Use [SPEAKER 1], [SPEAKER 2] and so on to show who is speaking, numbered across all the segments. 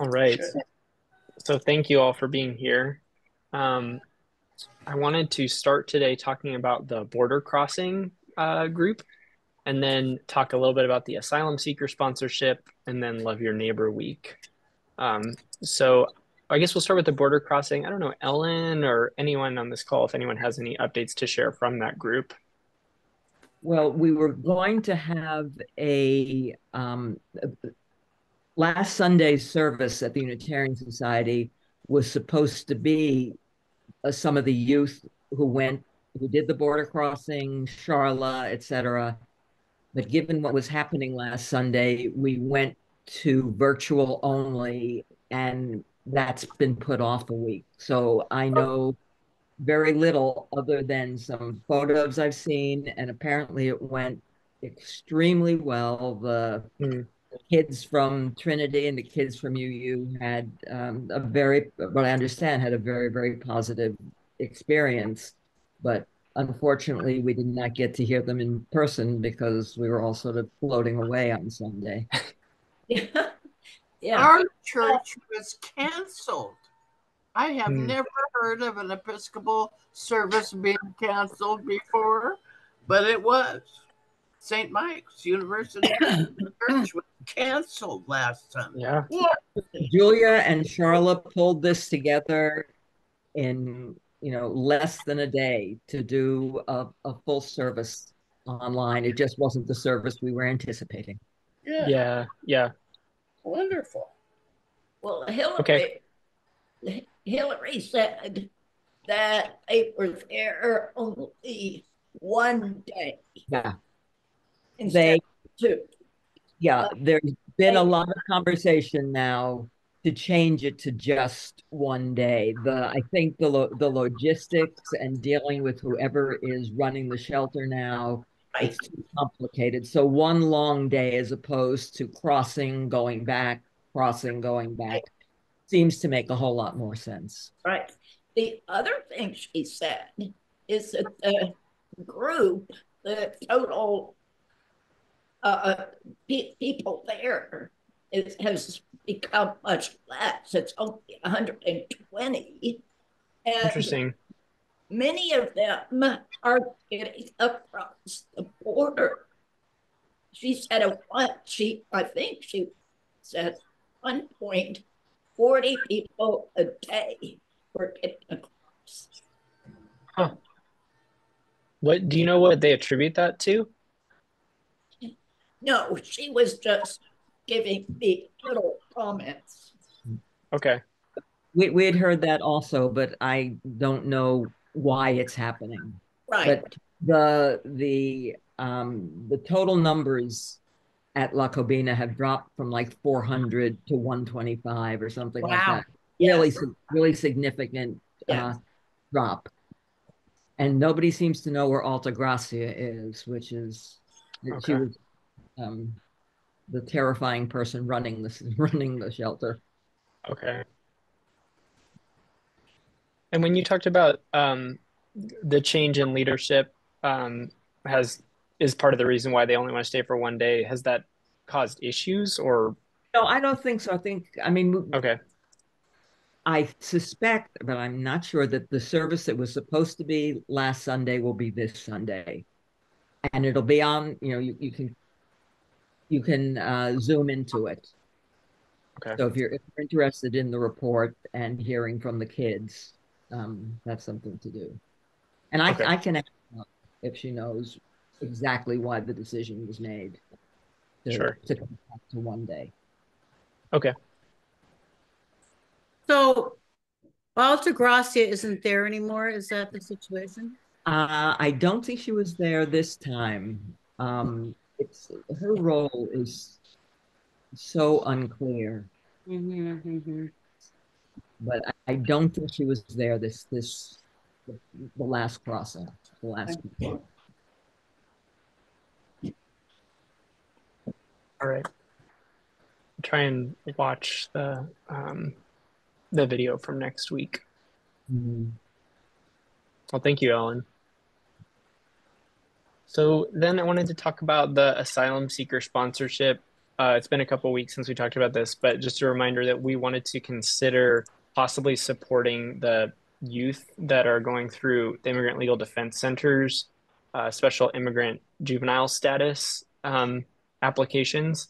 [SPEAKER 1] All right. So thank you all for being here. Um, I wanted to start today talking about the border crossing group and then talk a little bit about the asylum seeker sponsorship and then Love Your Neighbor Week. Um, so I guess we'll start with the border crossing. I don't know, Ellen or anyone on this call, if anyone has any updates to share from that group.
[SPEAKER 2] Well, we were going to have a last Sunday's service at the Unitarian Society was supposed to be some of the youth who did the border crossing, Charla, etc. But given what was happening last Sunday, we went to virtual only, and that's been put off a week. So I know very little other than some photos I've seen, and apparently it went extremely well. The
[SPEAKER 1] Hmm,
[SPEAKER 2] kids from Trinity and the kids from UU had what I understand, had a very, very positive experience. But unfortunately, we did not get to hear them in person because we were all sort of floating away on Sunday.
[SPEAKER 3] Yeah. Yeah.
[SPEAKER 4] Our church was canceled. I have
[SPEAKER 1] hmm.
[SPEAKER 4] never heard of an Episcopal service being canceled before, but it was. St. Mike's University Church was canceled last Sunday.
[SPEAKER 1] Yeah,
[SPEAKER 4] What?
[SPEAKER 2] Julia and Charlotte pulled this together in less than a day to do a full service online. It just wasn't the service we were anticipating.
[SPEAKER 4] Yeah,
[SPEAKER 1] yeah, yeah.
[SPEAKER 4] wonderful.
[SPEAKER 3] Well,
[SPEAKER 1] Okay.
[SPEAKER 3] Hillary said that they were there only one day
[SPEAKER 2] Yeah,
[SPEAKER 3] instead
[SPEAKER 2] they
[SPEAKER 3] of two.
[SPEAKER 2] yeah,
[SPEAKER 3] But
[SPEAKER 2] there's been a
[SPEAKER 3] they,
[SPEAKER 2] lot of conversation now to change it to just one day. I think the logistics and dealing with whoever is running the shelter now,
[SPEAKER 3] right,
[SPEAKER 2] it's too complicated. So one long day as opposed to crossing, going back, seems to make a whole lot more sense.
[SPEAKER 3] right. The other thing she said is that the group, the total people there has become much less. It's only 120. And
[SPEAKER 1] Interesting.
[SPEAKER 3] many of them are getting across the border. She said at one, I think she said at one point, 40 people a day were getting across.
[SPEAKER 1] Huh. What do you know what they attribute that to?
[SPEAKER 3] No, she was just giving me little comments.
[SPEAKER 1] Okay.
[SPEAKER 2] We had heard that also, but I don't know why it's happening.
[SPEAKER 3] Right.
[SPEAKER 2] But the total numbers at La Cobina have dropped from like 400 to 125 or something like
[SPEAKER 3] Wow.
[SPEAKER 2] that. Really,
[SPEAKER 3] Yes.
[SPEAKER 2] really significant
[SPEAKER 3] Yes.
[SPEAKER 2] drop. And nobody seems to know where Alta Gracia is, which is she
[SPEAKER 1] Okay.
[SPEAKER 2] was um, the terrifying person running this running the shelter.
[SPEAKER 1] Okay. And when you talked about the change in leadership has is part of the reason why they only want to stay for one day, has that caused issues or
[SPEAKER 2] No, I don't think so. I mean,
[SPEAKER 1] okay.
[SPEAKER 2] I suspect, but I'm not sure that the service that was supposed to be last Sunday will be this Sunday, and it'll be on. You can zoom into it.
[SPEAKER 1] Okay.
[SPEAKER 2] So if you're interested in the report and hearing from the kids, that's something to do. And I
[SPEAKER 1] Okay.
[SPEAKER 2] I can ask her if she knows exactly why the decision was made to
[SPEAKER 1] Sure.
[SPEAKER 2] to come back to one day.
[SPEAKER 1] Okay.
[SPEAKER 5] So Altagracia isn't there anymore. Is that the situation?
[SPEAKER 2] I don't think she was there this time. It's her role is so unclear,
[SPEAKER 5] Mm-hmm.
[SPEAKER 2] but I don't think she was there the last crossing, the last.
[SPEAKER 1] All right. Try and watch the video from next week.
[SPEAKER 2] Mhm.
[SPEAKER 1] Well, thank you, Ellen. So then I wanted to talk about the asylum seeker sponsorship. it's been a couple weeks since we talked about this, but just a reminder that we wanted to consider possibly supporting the youth that are going through the Immigrant Legal Defense Center's special immigrant juvenile status applications.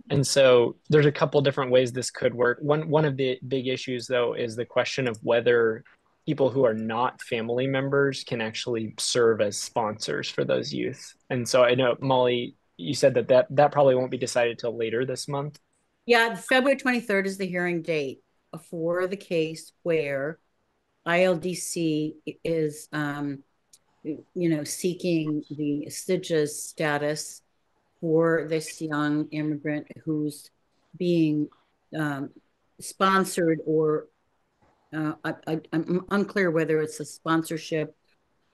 [SPEAKER 1] And so there's a couple different ways this could work. One of the big issues, though, is the question of whether people who are not family members can actually serve as sponsors for those youth. And so I know, Molly, you said that probably won't be decided till later this month.
[SPEAKER 5] Yeah, February 23rd is the hearing date for the case where ILDC is, seeking the SIGA status for this young immigrant who's being sponsored, or I'm unclear whether it's a sponsorship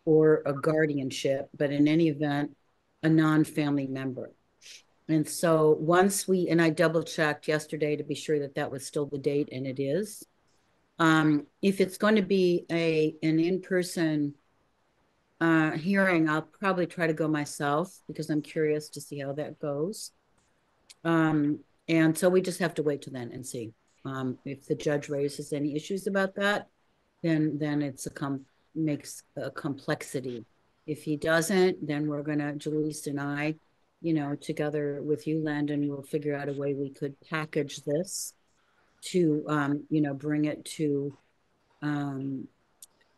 [SPEAKER 5] or a guardianship, but in any event, a non-family member. And so and I double checked yesterday to be sure that that was still the date, and it is. If it's going to be an in-person hearing, I'll probably try to go myself because I'm curious to see how that goes. And so we just have to wait till then and see. If the judge raises any issues about that, then it's makes a complexity. If he doesn't, then we're gonna, Jaleesa and I, together with you, Landon, we'll figure out a way we could package this to, bring it to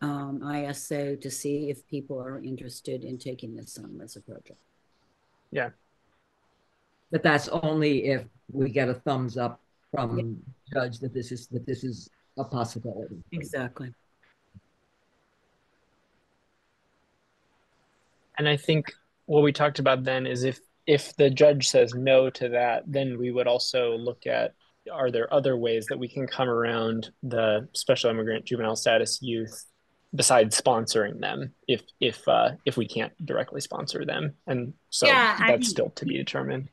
[SPEAKER 5] ISA to see if people are interested in taking this on as a project.
[SPEAKER 1] Yeah.
[SPEAKER 2] But that's only if we get a thumbs up from judge that this is a possibility.
[SPEAKER 5] Exactly.
[SPEAKER 1] And I think what we talked about then is if the judge says no to that, then we would also look at, are there other ways that we can come around the special immigrant juvenile status youth besides sponsoring them if we can't directly sponsor them? And so that's still to be determined.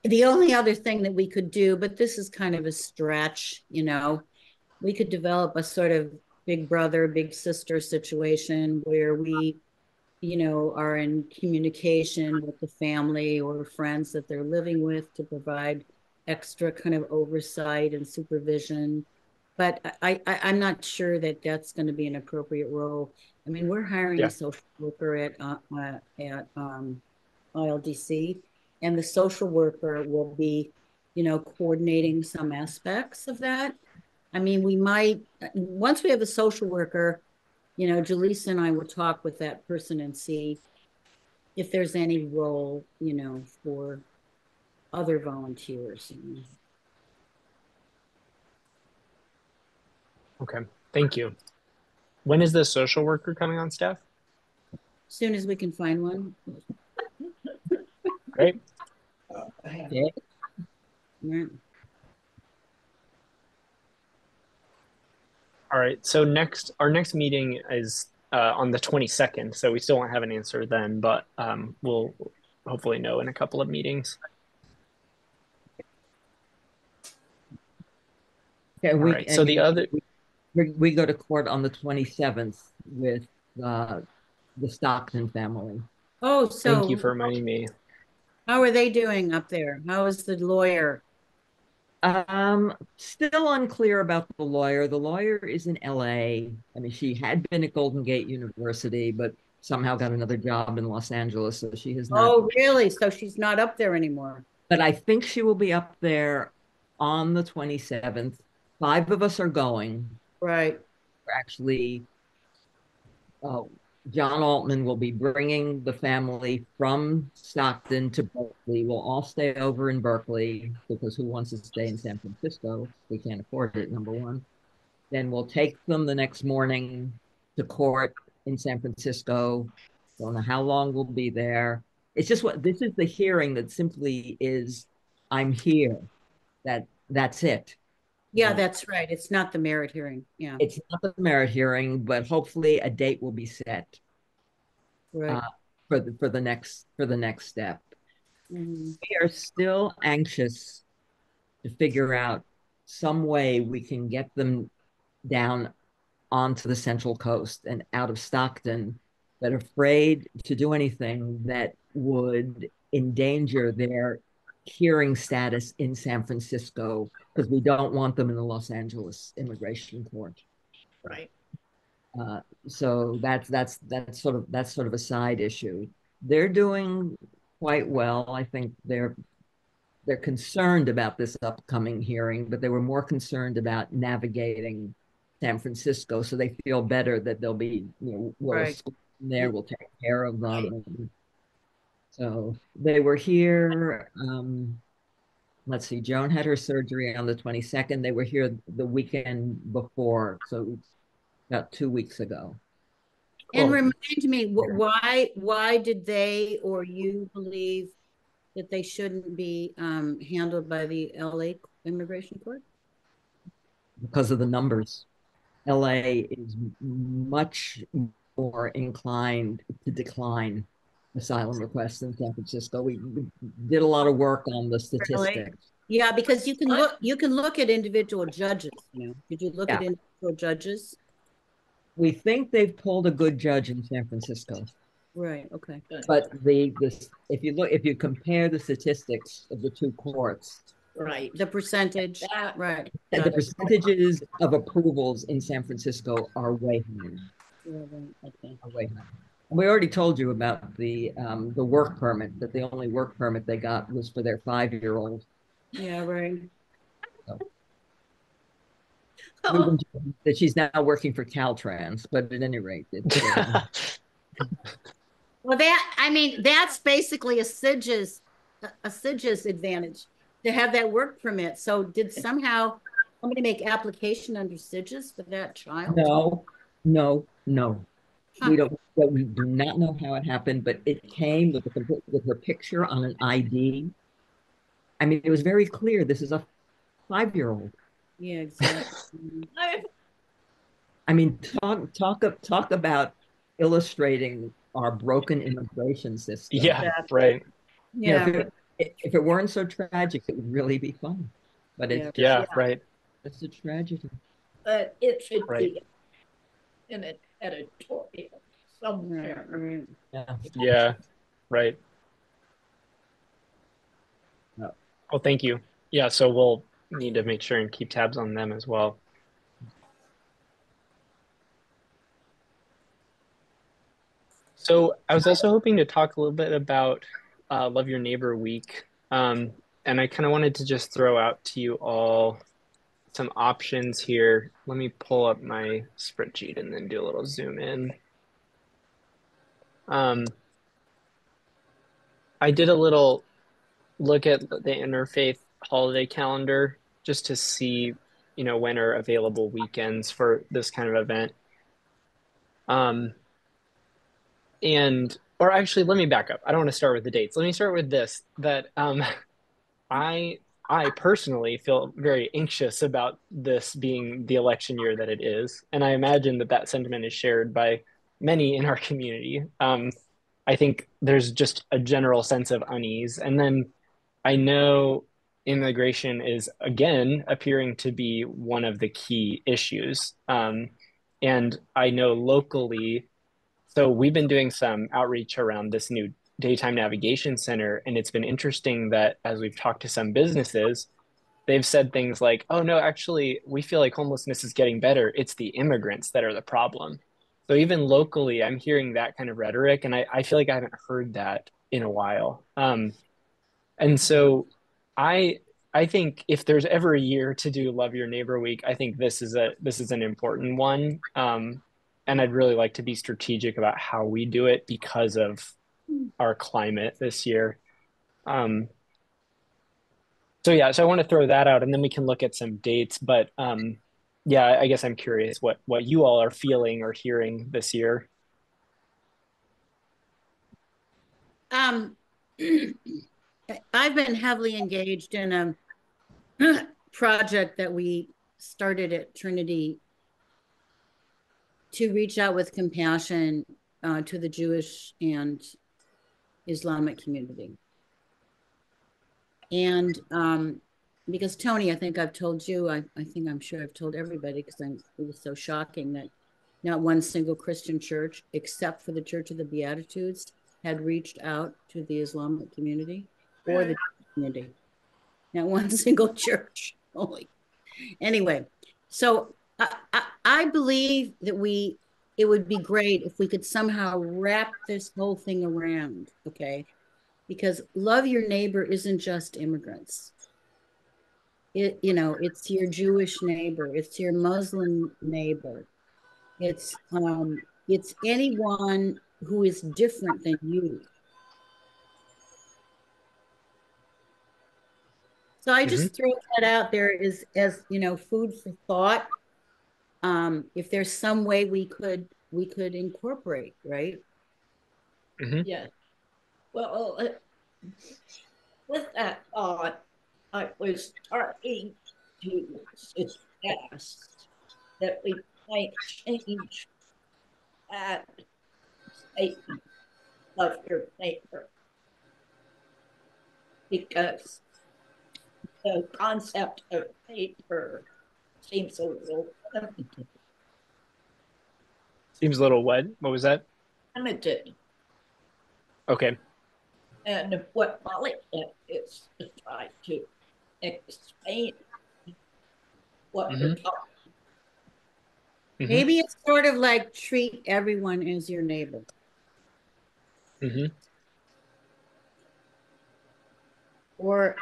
[SPEAKER 5] The only other thing that we could do, but this is kind of a stretch, we could develop a sort of big brother, big sister situation where we, are in communication with the family or friends that they're living with to provide extra kind of oversight and supervision. But I'm not sure that that's going to be an appropriate role. I mean, we're hiring a social worker at ILDC, and the social worker will be, coordinating some aspects of that. I mean, we might, once we have a social worker, Jaleesa and I will talk with that person and see if there's any role, for other volunteers.
[SPEAKER 1] Okay, thank you. When is the social worker coming on staff?
[SPEAKER 5] As soon as we can find one.
[SPEAKER 1] Great.
[SPEAKER 2] Yeah.
[SPEAKER 5] Yeah.
[SPEAKER 1] All right. So our next meeting is on the 22nd. So we still won't have an answer then, but we'll hopefully know in a couple of meetings.
[SPEAKER 2] Okay,
[SPEAKER 1] all right. So
[SPEAKER 2] we go to court on the 27th with the Stockton family.
[SPEAKER 5] Oh, so
[SPEAKER 1] thank you for reminding me.
[SPEAKER 5] How are they doing up there? How is the lawyer?
[SPEAKER 2] Still unclear about the lawyer. The lawyer is in LA. I mean, she had been at Golden Gate University, but somehow got another job in Los Angeles, so she has not.
[SPEAKER 5] Oh, really? So she's not up there anymore.
[SPEAKER 2] But I think she will be up there on the 27th. 5 of us are going.
[SPEAKER 5] Right.
[SPEAKER 2] We're actually, John Altman will be bringing the family from Stockton to Berkeley. We'll all stay over in Berkeley because who wants to stay in San Francisco? We can't afford it, number one. Then we'll take them the next morning to court in San Francisco. Don't know how long we'll be there. It's just this is the hearing that simply is, I'm here. That's it.
[SPEAKER 5] Yeah, that's right. It's not the merit hearing. Yeah.
[SPEAKER 2] It's not the merit hearing, but hopefully a date will be set.
[SPEAKER 5] Right.
[SPEAKER 2] For the next step.
[SPEAKER 5] Mm-hmm.
[SPEAKER 2] We are still anxious to figure out some way we can get them down onto the Central Coast and out of Stockton, but afraid to do anything that would endanger their hearing status in San Francisco because we don't want them in the Los Angeles immigration court.
[SPEAKER 3] Right.
[SPEAKER 2] So that's sort of a side issue. They're doing quite well. I think they're concerned about this upcoming hearing, but they were more concerned about navigating San Francisco, so they feel better that they'll be,
[SPEAKER 5] Right.
[SPEAKER 2] school there will take care of them. And so they were here. Let's see, Joan had her surgery on the 22nd. They were here the weekend before, so about 2 weeks ago.
[SPEAKER 5] And remind me, why did they or you believe that they shouldn't be handled by the LA immigration court?
[SPEAKER 2] Because of the numbers. LA is much more inclined to decline asylum requests than San Francisco. We did a lot of work on the statistics.
[SPEAKER 5] Really? Yeah, because you can look at individual judges. Did you look at individual judges?
[SPEAKER 2] We think they've pulled a good judge in San Francisco.
[SPEAKER 5] Right. Okay.
[SPEAKER 2] But if you compare the statistics of the two courts,
[SPEAKER 3] Right.
[SPEAKER 5] The percentage. Right.
[SPEAKER 2] the percentages of approvals in San Francisco are way higher.
[SPEAKER 5] Okay.
[SPEAKER 2] Are way higher. And we already told you about the work permit, that the only work permit they got was for their 5-year-old.
[SPEAKER 5] Yeah, right.
[SPEAKER 2] So, that she's now working for Caltrans, but at any rate,
[SPEAKER 5] well, that's basically a SIGIS advantage to have that work permit. So did somehow somebody make application under SIGIS for that child?
[SPEAKER 2] No.
[SPEAKER 5] Huh.
[SPEAKER 2] We do not know how it happened, but it came with her picture on an ID. I mean, it was very clear this is a 5-year-old.
[SPEAKER 5] Yeah, exactly.
[SPEAKER 2] I mean, talk about illustrating our broken immigration system.
[SPEAKER 1] Yeah, right.
[SPEAKER 5] Yeah.
[SPEAKER 2] If it weren't so tragic, it would really be fun. But it's
[SPEAKER 1] right.
[SPEAKER 2] It's a tragedy.
[SPEAKER 3] But it should be in an editorial somewhere.
[SPEAKER 1] Yeah, right.
[SPEAKER 2] No.
[SPEAKER 1] Well, thank you. Yeah, so we'll need to make sure and keep tabs on them as well. So I was also hoping to talk a little bit about Love Your Neighbor Week. And I kind of wanted to just throw out to you all some options here. Let me pull up my spreadsheet and then do a little zoom in. I did a little look at the Interfaith holiday calendar just to see, when are available weekends for this kind of event. Or actually, let me back up. I don't want to start with the dates. Let me start with this, that I personally feel very anxious about this being the election year that it is. And I imagine that sentiment is shared by many in our community. I think there's just a general sense of unease. And then I know immigration is, again, appearing to be one of the key issues. And I know locally, so we've been doing some outreach around this new daytime navigation center, and it's been interesting that as we've talked to some businesses, they've said things like, oh no, actually, we feel like homelessness is getting better. It's the immigrants that are the problem. So even locally, I'm hearing that kind of rhetoric, and I feel like I haven't heard that in a while. And so I think if there's ever a year to do Love Your Neighbor Week, I think this is an important one. And I'd really like to be strategic about how we do it because of our climate this year. So I want to throw that out, and then we can look at some dates. But I guess I'm curious what you all are feeling or hearing this year.
[SPEAKER 5] I've been heavily engaged in a project that we started at Trinity to reach out with compassion to the Jewish and Islamic community. And because Tony, I think I've told you, I'm sure I've told everybody, because it was so shocking that not one single Christian church, except for the Church of the Beatitudes, had reached out to the Islamic community or the community, not one single church. Only. Anyway, so I believe that it would be great if we could somehow wrap this whole thing around, okay? Because love your neighbor isn't just immigrants. It's your Jewish neighbor, it's your Muslim neighbor, it's anyone who is different than you. So I just throw that out there as food for thought. If there's some way we could incorporate, right?
[SPEAKER 3] Yeah. Well, with that thought, I was starting to suggest that we might change that statement of your neighbor, because the concept of neighbor seems a little
[SPEAKER 1] Seems a little what? What was that?
[SPEAKER 3] limited.
[SPEAKER 1] Okay.
[SPEAKER 3] And what Molly did is to try to explain what we're talking.
[SPEAKER 5] Maybe it's sort of like treat everyone as your neighbor. Or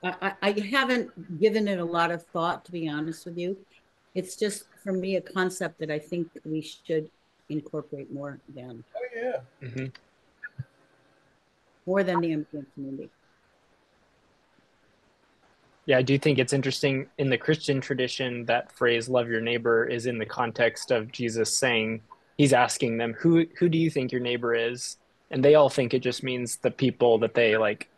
[SPEAKER 5] I haven't given it a lot of thought, to be honest with you. It's just, for me, a concept that I think we should incorporate more than.
[SPEAKER 4] Oh, yeah.
[SPEAKER 5] More than the immigrant community.
[SPEAKER 1] Yeah, I do think it's interesting in the Christian tradition that phrase "love your neighbor" is in the context of Jesus saying, he's asking them, who do you think your neighbor is? And they all think it just means the people that they like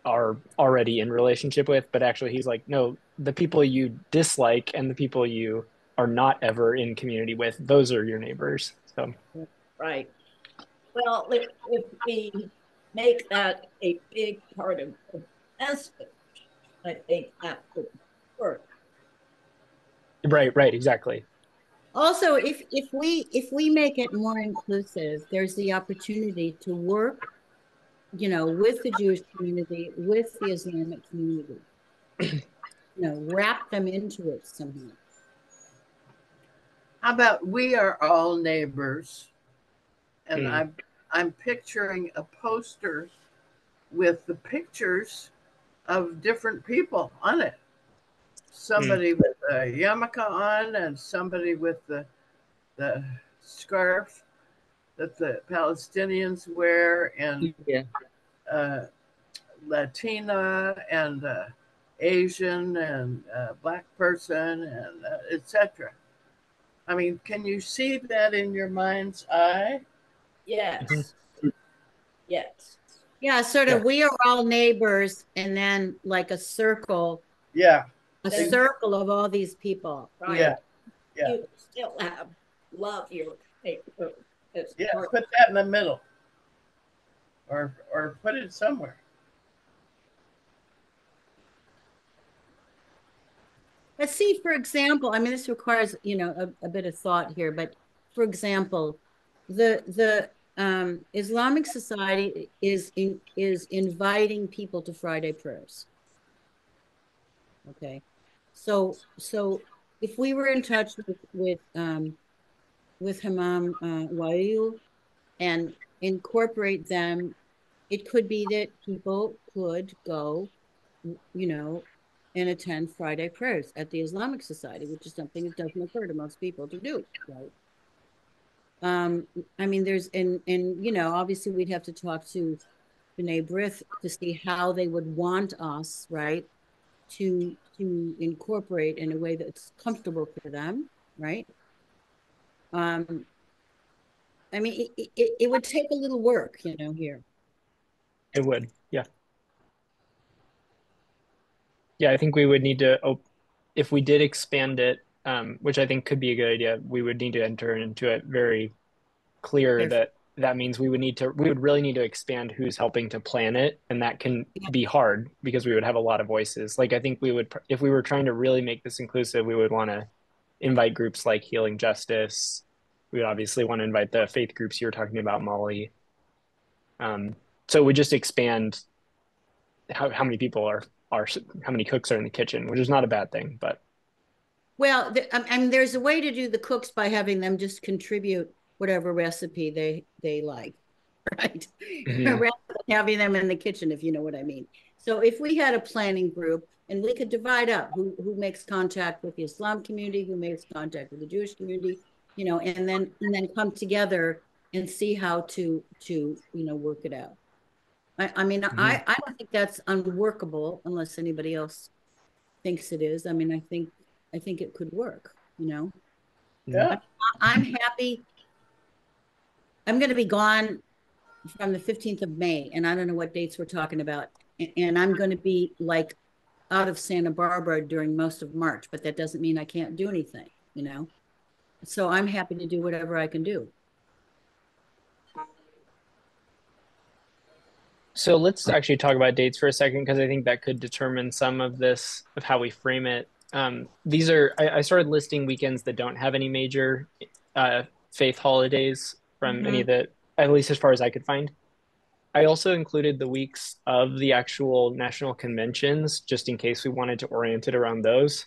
[SPEAKER 1] are already in relationship with, but actually he's like, no, the people you dislike and the people you are not ever in community with, those are your neighbors. So
[SPEAKER 3] Right. Well, if we make that a big part of the message, I think that would work.
[SPEAKER 1] right, exactly.
[SPEAKER 5] Also, if we make it more inclusive, there's the opportunity to work, with the Jewish community, with the Islamic community, wrap them into it somehow.
[SPEAKER 4] How about we are all neighbors? And I'm picturing a poster with the pictures of different people on it. Somebody with a yarmulke on, and somebody with the scarf that the Palestinians wear, and Latina, and Asian, and black person, and etc. I mean, can you see that in your mind's eye?
[SPEAKER 3] Yes. Yes.
[SPEAKER 5] Yeah, sort of. We are all neighbors, and then like a circle.
[SPEAKER 4] Yeah.
[SPEAKER 5] A circle of all these people.
[SPEAKER 3] Right.
[SPEAKER 4] Yeah.
[SPEAKER 3] You still have love your neighbor.
[SPEAKER 4] Yeah, put that in the middle, or put it somewhere.
[SPEAKER 5] Let's see, for example, I mean, this requires, a bit of thought here, but for example, the Islamic Society is inviting people to Friday prayers. Okay, so if we were in touch with Hammam Wail and incorporate them, it could be that people could go, and attend Friday prayers at the Islamic Society, which is something that doesn't occur to most people to do, right? I mean, obviously we'd have to talk to B'nai B'rith to see how they would want us, right, to incorporate in a way that's comfortable for them, right? I mean, it would take a little work, here.
[SPEAKER 1] It would, yeah. Yeah, I think we would need to, if we did expand it, which I think could be a good idea, we would need to enter into it very clear that means we would really need to expand who's helping to plan it. And that can be hard because we would have a lot of voices. Like, I think we would, if we were trying to really make this inclusive, we would want to invite groups like Healing Justice. We would obviously want to invite the faith groups you were talking about, Molly. So we just expand how many people are how many cooks are in the kitchen, which is not a bad thing, but
[SPEAKER 5] Well, I mean, there's a way to do the cooks by having them just contribute whatever recipe they like, right?
[SPEAKER 1] mhm.
[SPEAKER 5] Rather than having them in the kitchen, if you know what I mean. So if we had a planning group and we could divide up who makes contact with the Islam community, who makes contact with the Jewish community, and then come together and see how to work it out. I mean,
[SPEAKER 1] Mhm.
[SPEAKER 5] I don't think that's unworkable unless anybody else thinks it is. I mean, I think it could work, you know.
[SPEAKER 1] Mhm.
[SPEAKER 4] Yeah.
[SPEAKER 5] I'm happy. I'm going to be gone from the 15th of May, and I don't know what dates we're talking about. And I'm going to be like out of Santa Barbara during most of March, but that doesn't mean I can't do anything, you know. So I'm happy to do whatever I can do.
[SPEAKER 1] So let's actually talk about dates for a second, because I think that could determine some of this, of how we frame it. These are, I started listing weekends that don't have any major uh, faith holidays from any
[SPEAKER 5] Mm-hmm.
[SPEAKER 1] of the, at least as far as I could find. I also included the weeks of the actual national conventions, just in case we wanted to orient it around those.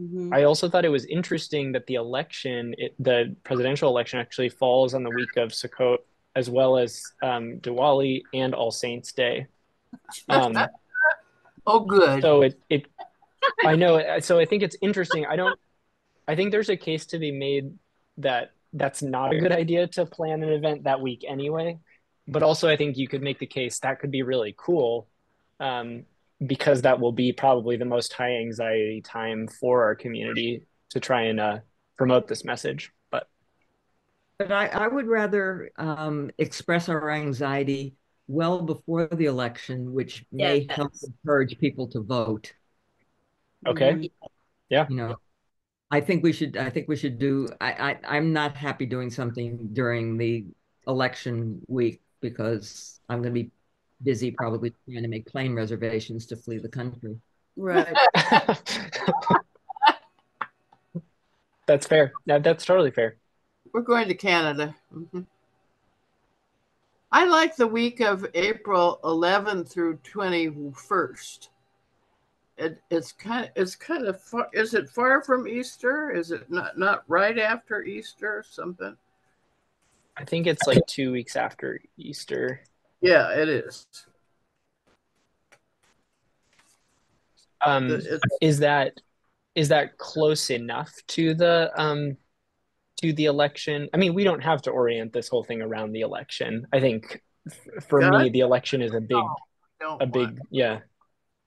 [SPEAKER 5] Mm-hmm.
[SPEAKER 1] I also thought it was interesting that the presidential election actually falls on the week of Sukkot, as well as Diwali and All Saints Day. Um,
[SPEAKER 4] Oh, good.
[SPEAKER 1] so I know. So I think it's interesting. I think there's a case to be made that that's not a good idea to plan an event that week anyway. But also, I think you could make the case that could be really cool, um, because that will be probably the most high anxiety time for our community to try and promote this message.
[SPEAKER 2] But I would rather express our anxiety well before the election, which may help
[SPEAKER 3] Yes.
[SPEAKER 2] encourage people to vote.
[SPEAKER 1] Okay,
[SPEAKER 5] Mm-hmm.
[SPEAKER 1] yeah,
[SPEAKER 2] You know, I think we should do, I'm not happy doing something during the election week because I'm going to be busy probably trying to make plane reservations to flee the country.
[SPEAKER 5] Right.
[SPEAKER 1] that's fair. That's totally fair.
[SPEAKER 4] We're going to Canada. I like the week of April 11th through 21st. It's kind of far. Is it far from Easter? Is it not right after Easter or something?
[SPEAKER 1] I think it's like 2 weeks after Easter.
[SPEAKER 4] Yeah, it is.
[SPEAKER 1] Um,
[SPEAKER 4] It's
[SPEAKER 1] is that close enough to the election? I mean, we don't have to orient this whole thing around the election. I think for
[SPEAKER 4] God.
[SPEAKER 1] me, the election is
[SPEAKER 4] Don't
[SPEAKER 1] a
[SPEAKER 4] want.
[SPEAKER 1] big, yeah.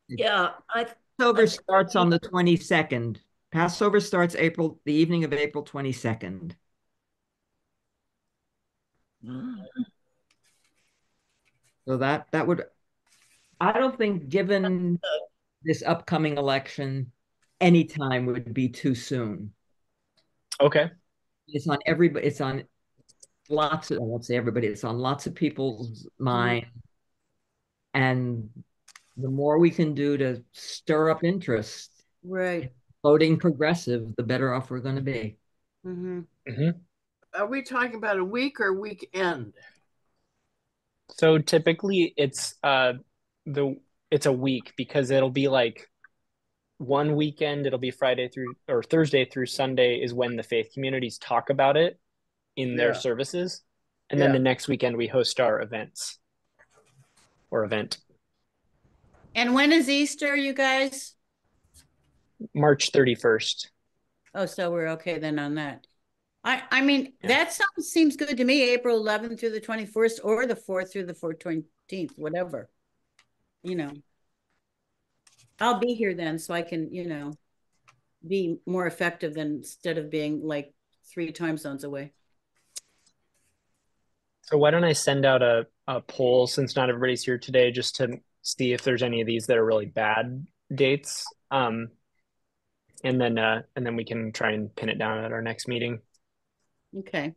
[SPEAKER 3] Yeah,
[SPEAKER 2] Passover
[SPEAKER 3] I
[SPEAKER 2] starts on the 22nd. Passover starts the evening of April 22nd. So that would, I don't think, given this upcoming election, any time would be too soon.
[SPEAKER 1] Okay.
[SPEAKER 2] It's on lots of, I won't say everybody, it's on lots of people's
[SPEAKER 5] Mm-hmm.
[SPEAKER 2] mind. And the more we can do to stir up interest,
[SPEAKER 5] Right.
[SPEAKER 2] voting progressive, the better off we're going to be.
[SPEAKER 5] Mm-hmm.
[SPEAKER 1] Hmm.
[SPEAKER 4] Are we talking about a week or weekend?
[SPEAKER 1] So typically the it's a week, because it'll be like one weekend, it'll be Friday through or Thursday through Sunday is when the faith communities talk about it in their
[SPEAKER 4] Yeah,
[SPEAKER 1] services. And then
[SPEAKER 4] yeah.
[SPEAKER 1] the next weekend we host our events or event.
[SPEAKER 5] And when is Easter, you guys?
[SPEAKER 1] March 31st.
[SPEAKER 5] Oh, so we're okay then on that. I mean,
[SPEAKER 1] Yeah.
[SPEAKER 5] that seems good to me, April 11th through the 21st or the 4th through the 14th, whatever. You know, I'll be here then so I can, be more effective than instead of being like 3 time zones away.
[SPEAKER 1] So why don't I send out a poll, since not everybody's here today, just to see if there's any of these that are really bad dates. And then we can try and pin it down at our next meeting.
[SPEAKER 5] Okay.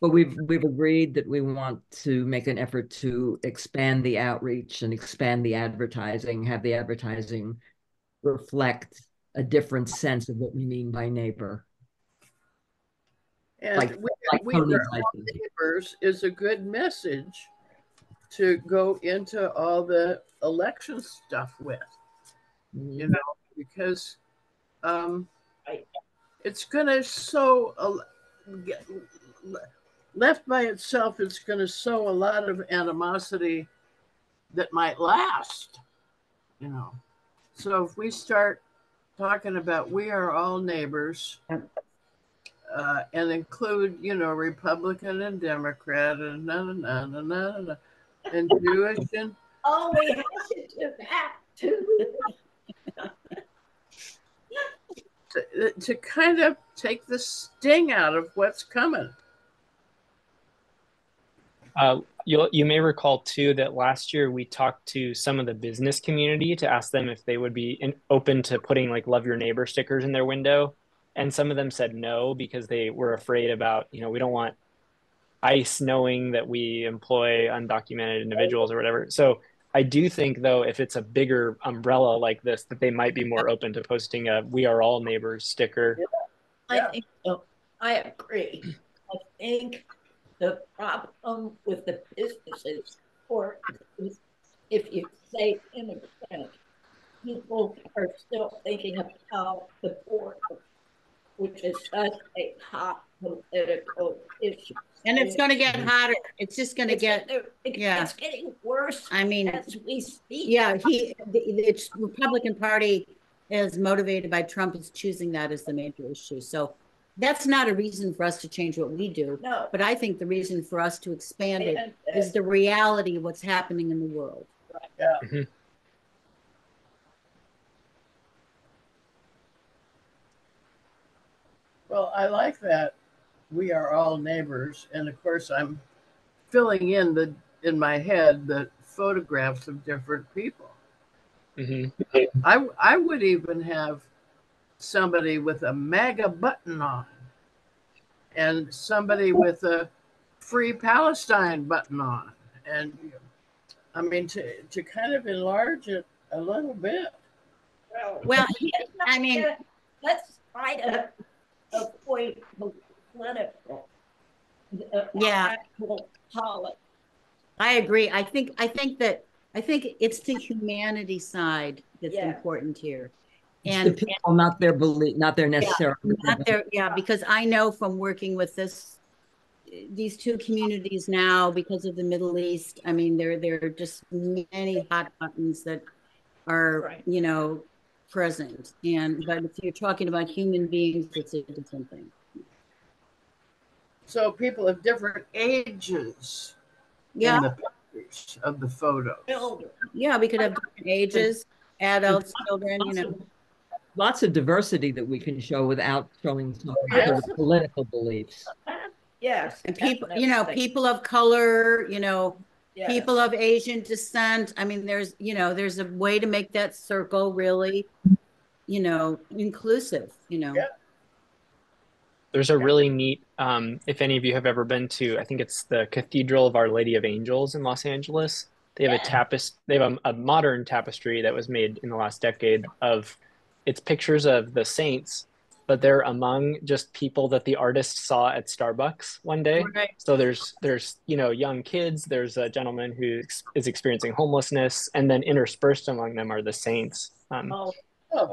[SPEAKER 2] But we've agreed that we want to make an effort to expand the outreach and expand the advertising, have the advertising reflect a different sense of what we mean by neighbor.
[SPEAKER 4] And
[SPEAKER 2] Like
[SPEAKER 4] we
[SPEAKER 2] like
[SPEAKER 4] we are
[SPEAKER 2] Tony's
[SPEAKER 4] all
[SPEAKER 2] idea.
[SPEAKER 4] neighbors is a good message to go into all the election stuff with, you know, because it's going to sow, left by itself, it's going to sow a lot of animosity that might last, you know. So if we start talking about we are all neighbors, and include, you know, Republican and Democrat and and Jewish and
[SPEAKER 3] we have to do that too.
[SPEAKER 4] to kind of take the sting out of what's coming.
[SPEAKER 1] You may recall too that last year we talked to some of the business community to ask them if they would be open to putting like "Love Your Neighbor" stickers in their window, and some of them said no because they were afraid about, you know, we don't want ICE knowing that we employ undocumented individuals or whatever. So I do think though, if it's a bigger umbrella like this, that they might be more open to posting a "We Are All Neighbors" sticker.
[SPEAKER 3] I think so. I agree. I think the problem with the businesses, or if you say immigrant, people are still thinking about the border, which is such a hot political issue.
[SPEAKER 5] And it's going to get hotter. It's just going to get,
[SPEAKER 3] it's getting worse.
[SPEAKER 5] I mean,
[SPEAKER 3] as we speak.
[SPEAKER 5] Yeah, the Republican Party is motivated by Trump is choosing that as the major issue. So that's not a reason for us to change what we do.
[SPEAKER 3] No.
[SPEAKER 5] But I think the reason for us to expand it is the reality of what's happening in the world.
[SPEAKER 3] Right.
[SPEAKER 4] Yeah.
[SPEAKER 1] Mm-hmm.
[SPEAKER 4] Well, I like that we are all neighbors, and of course, I'm filling in my head the photographs of different people.
[SPEAKER 1] Mm-hmm.
[SPEAKER 4] I would even have somebody with a MAGA button on, and somebody with a Free Palestine button on, and I mean to kind of enlarge it a little bit.
[SPEAKER 5] Well, I mean,
[SPEAKER 3] let's try to avoid political, politics.
[SPEAKER 5] I agree. I think it's the humanity side that's important here.
[SPEAKER 2] And the people, not their belief, not their necessary.
[SPEAKER 5] Because I know from working with these two communities now, because of the Middle East, I mean, there are just many hot buttons that are, you know, present. But if you're talking about human beings, it's a different thing.
[SPEAKER 4] So people of different ages in the pictures of the photos.
[SPEAKER 5] Yeah, we could have different ages, adults, children, you know.
[SPEAKER 2] Lots of diversity that we can show without showing some political beliefs.
[SPEAKER 3] Yes.
[SPEAKER 5] And people, you know, people of color, you know, people of Asian descent. I mean, there's a way to make that circle really, you know, inclusive, you know. Yeah.
[SPEAKER 1] There's a really neat, if any of you have ever been to, I think it's the Cathedral of Our Lady of Angels in Los Angeles. They have they have a modern tapestry that was made in the last decade of, it's pictures of the saints, but they're among just people that the artist saw at Starbucks one day. Right. So there's you know, young kids, there's a gentleman who is experiencing homelessness, and then interspersed among them are the saints. So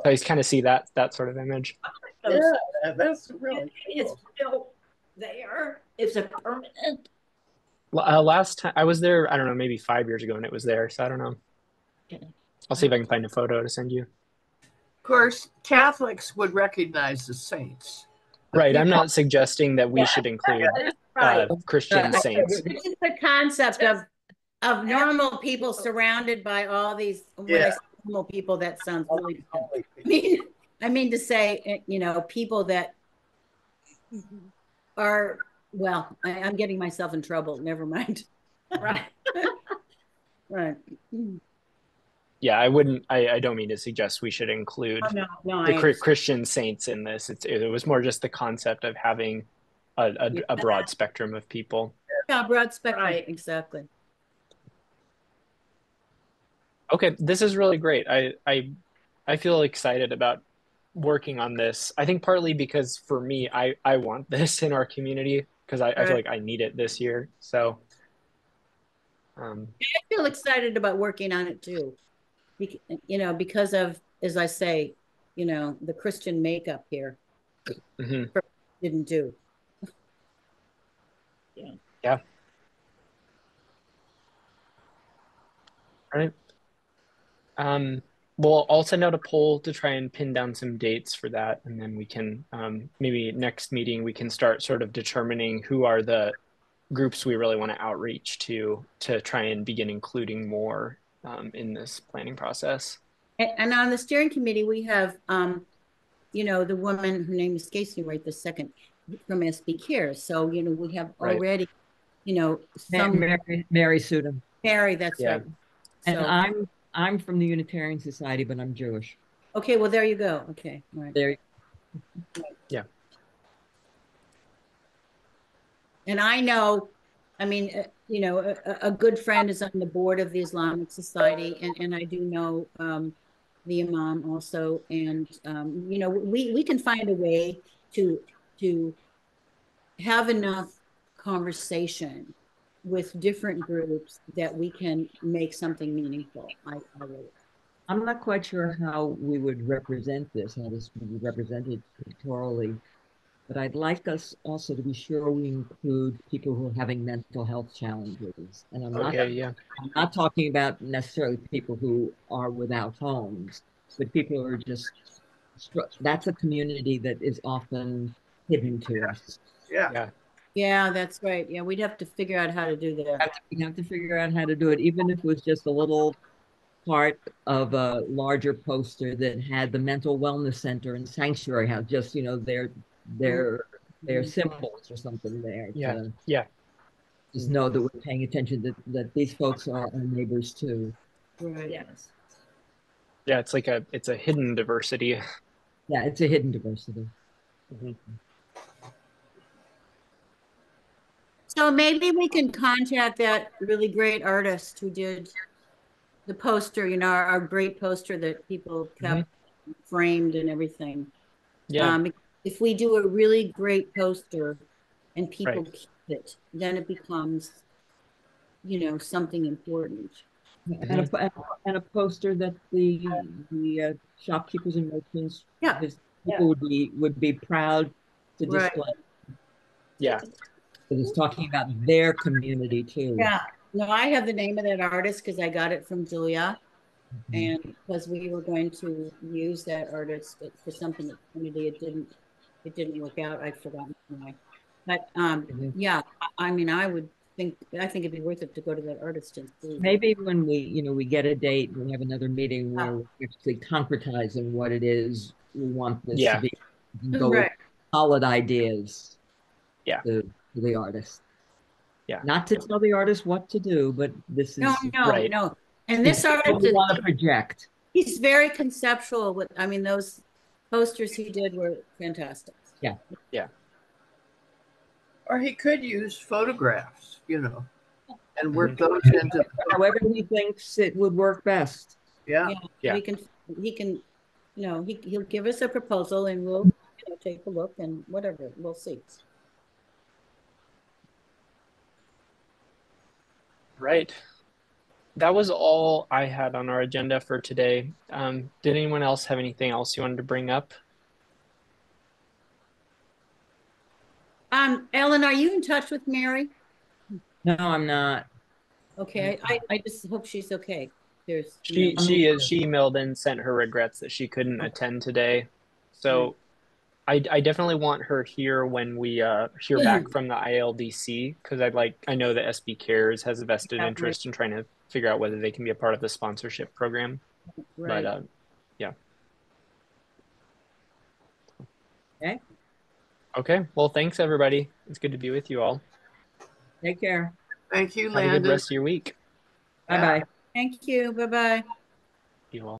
[SPEAKER 1] I just kind of see that sort of image.
[SPEAKER 4] Yeah, that's really cool.
[SPEAKER 3] It's still there. Is it permanent?
[SPEAKER 1] Last time I was there, I don't know, maybe 5 years ago, and it was there. So I don't know. I'll see if I can find a photo to send you.
[SPEAKER 4] Of course, Catholics would recognize the saints.
[SPEAKER 1] Right. I'm not suggesting that we should include Christian saints.
[SPEAKER 5] It's the concept of normal people surrounded by all these normal people. That sounds really good. I mean to say, you know, people that are, well, I'm getting myself in trouble. Never mind.
[SPEAKER 3] Right.
[SPEAKER 5] Right.
[SPEAKER 1] Yeah, I don't mean to suggest we should include the Christian saints in this. It was more just the concept of having a broad spectrum of people.
[SPEAKER 5] Yeah, broad spectrum. Right. Exactly.
[SPEAKER 1] Okay, this is really great. I feel excited about working on this. I think partly because for me, I want this in our community because I feel like I need it this year. So
[SPEAKER 5] I feel excited about working on it too. Because of, as I say, the Christian makeup here
[SPEAKER 1] mhm.
[SPEAKER 5] didn't do.
[SPEAKER 3] Yeah.
[SPEAKER 1] Yeah. All right. Well, I'll send out a poll to try and pin down some dates for that, and then we can maybe next meeting we can start sort of determining who are the groups we really want to outreach to try and begin including more in this planning process.
[SPEAKER 5] And on the steering committee, we have, the woman, her name escapes me right this second, from SB Cares. So, we have
[SPEAKER 1] Right.
[SPEAKER 5] already, some
[SPEAKER 2] Mary Sudham.
[SPEAKER 5] Mary, that's
[SPEAKER 1] Yeah.
[SPEAKER 5] right.
[SPEAKER 2] And
[SPEAKER 5] So,
[SPEAKER 2] I'm from the Unitarian Society, but I'm Jewish.
[SPEAKER 5] okay, well, there you go. Okay, all right.
[SPEAKER 2] There.
[SPEAKER 1] Yeah.
[SPEAKER 5] And I know, I mean, a good friend is on the board of the Islamic Society, and I do know the imam also, and we can find a way to have enough conversation with different groups that we can make something meaningful. I really.
[SPEAKER 2] I'm not quite sure how we would represent this, how this would be represented pictorially, but I'd like us also to be sure we include people who are having mental health challenges. And
[SPEAKER 1] Okay. Yeah.
[SPEAKER 2] I'm not talking about necessarily people who are without homes, but people who are just, that's a community that is often hidden to us.
[SPEAKER 4] Yeah.
[SPEAKER 1] Yeah.
[SPEAKER 5] Yeah, that's right. Yeah, we'd have to figure out how to do that.
[SPEAKER 2] We have to figure out how to do it, even if it was just a little part of a larger poster that had the mental wellness center and sanctuary house, just their symbols or something there
[SPEAKER 1] Yeah.
[SPEAKER 2] to
[SPEAKER 1] Yeah.
[SPEAKER 2] just know that we're paying attention, that these folks are our neighbors too.
[SPEAKER 5] Right.
[SPEAKER 3] Yes.
[SPEAKER 1] Yeah. It's a hidden diversity.
[SPEAKER 2] Yeah, it's a hidden diversity.
[SPEAKER 1] Mhm.
[SPEAKER 5] So maybe we can contact that really great artist who did the poster, our great poster that people kept framed and everything.
[SPEAKER 1] Yeah.
[SPEAKER 5] If we do a really great poster and
[SPEAKER 1] Right.
[SPEAKER 5] people keep it, then it becomes, something important.
[SPEAKER 2] And a poster that the shopkeepers and merchants,
[SPEAKER 5] Yeah.
[SPEAKER 2] people would be proud to
[SPEAKER 5] Right.
[SPEAKER 2] display.
[SPEAKER 1] Yeah.
[SPEAKER 2] It's talking about their community too.
[SPEAKER 5] Yeah. No, I have the name of that artist because I got it from Julia.
[SPEAKER 2] Mhm.
[SPEAKER 5] And because we were going to use that artist for something at Trinity, it didn't work out. I've forgotten why. But yeah, I mean, I think it'd be worth it to go to that artist and see.
[SPEAKER 2] Maybe when we get a date, we have another meeting where we're actually concretizing what it is we want this to
[SPEAKER 1] Yeah.
[SPEAKER 2] be, and go with
[SPEAKER 5] Right.
[SPEAKER 2] solid ideas
[SPEAKER 1] Yeah.
[SPEAKER 2] to the artist.
[SPEAKER 1] Yeah.
[SPEAKER 2] Not to tell the artist what to do, but this
[SPEAKER 5] No,
[SPEAKER 2] is
[SPEAKER 5] no,
[SPEAKER 1] Right.
[SPEAKER 5] no. And this
[SPEAKER 2] what
[SPEAKER 5] artist,
[SPEAKER 2] we want to project.
[SPEAKER 5] he's very conceptual with, I mean, those posters he did were fantastic.
[SPEAKER 2] Yeah.
[SPEAKER 1] Yeah.
[SPEAKER 4] Or he could use photographs, and work
[SPEAKER 1] Mhm.
[SPEAKER 4] those into.
[SPEAKER 2] However he thinks it would work best.
[SPEAKER 4] Yeah.
[SPEAKER 1] Yeah.
[SPEAKER 5] He can, he'll give us a proposal and we'll, take a look and whatever, we'll see.
[SPEAKER 1] Right. That was all I had on our agenda for today. Did anyone else have anything else you wanted to bring up?
[SPEAKER 5] Ellen, are you in touch with Mary?
[SPEAKER 2] No, I'm not.
[SPEAKER 5] Okay, I just hope she's okay. There's,
[SPEAKER 1] She emailed and sent her regrets that she couldn't attend today. So I definitely want her here when we hear back from the ILDC, because I know that SB Cares has a vested interest in trying to figure out whether they can be a part of the sponsorship program.
[SPEAKER 5] right.
[SPEAKER 1] But yeah.
[SPEAKER 2] Okay.
[SPEAKER 1] Okay. Well, thanks everybody. It's good to be with you all.
[SPEAKER 2] Take care.
[SPEAKER 4] Thank you,
[SPEAKER 1] Have a good
[SPEAKER 4] Landon.
[SPEAKER 1] rest of your week.
[SPEAKER 2] Bye bye.
[SPEAKER 5] Thank you. Bye-bye.
[SPEAKER 1] You all.